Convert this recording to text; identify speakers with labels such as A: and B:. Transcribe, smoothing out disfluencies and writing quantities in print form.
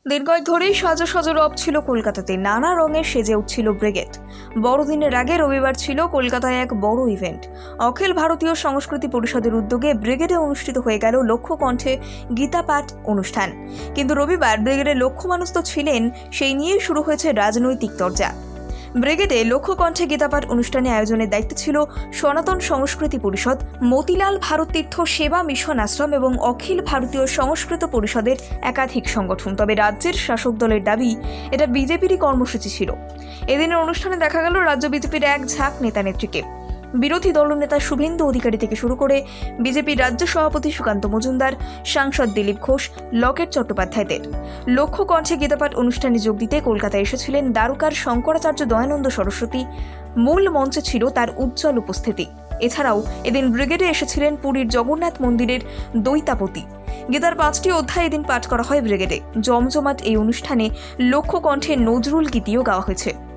A: দিন কয়েক ধরেই সাজো সাজো রব ছিল কলকাতাতে, নানা রঙে সেজে উঠছিল ব্রিগেড। বড়দিনের আগে রবিবার ছিল কলকাতায় এক বড় ইভেন্ট। অখিল ভারতীয় সংস্কৃতি পরিষদের উদ্যোগে ব্রিগেডে অনুষ্ঠিত হয়ে গেল লক্ষ্যকণ্ঠে গীতাপাঠ অনুষ্ঠান। কিন্তু রবিবার ব্রিগেডে লক্ষ্য মানুষ তো ছিলেন, সেই নিয়েই শুরু হয়েছে রাজনৈতিক চর্চা। ব্রিগেডে লক্ষ্যকণ্ঠে গীতাপাঠ অনুষ্ঠানে আয়োজনের দায়িত্ব ছিল সনাতন সংস্কৃতি পরিষদ, মতিলাল ভারতীর্থ সেবা মিশন আশ্রম এবং অখিল ভারতীয় সংস্কৃত পরিষদের একাধিক সংগঠন। তবে রাজ্যের শাসক দলের দাবি এটা বিজেপিরই কর্মসূচি ছিল। এদিনের অনুষ্ঠানে দেখা গেল রাজ্য বিজেপির এক ঝাঁক নেতা নেত্রীকে। বিরোধী দলনেতা শুভেন্দু অধিকারী থেকে শুরু করে বিজেপির রাজ্য সভাপতি সুকান্ত মজুমদার, সাংসদ দিলীপ ঘোষ, লকেট চট্টোপাধ্যায়দের লক্ষ্যকণ্ঠে গীতাপাঠ অনুষ্ঠানে যোগ দিতে কলকাতায় এসেছিলেন দ্বারকার শঙ্করাচার্য দয়ানন্দ সরস্বতী। মূল মঞ্চে ছিল তার উজ্জ্বল উপস্থিতি। এছাড়াও এদিন ব্রিগেডে এসেছিলেন পুরীর জগন্নাথ মন্দিরের দৈতাপতি। গীতার 5টি অধ্যায় এদিন পাঠ করা হয় ব্রিগেডে। জমজমাট এই অনুষ্ঠানে লক্ষ্যকণ্ঠে নজরুল গীতিও গাওয়া হয়েছে।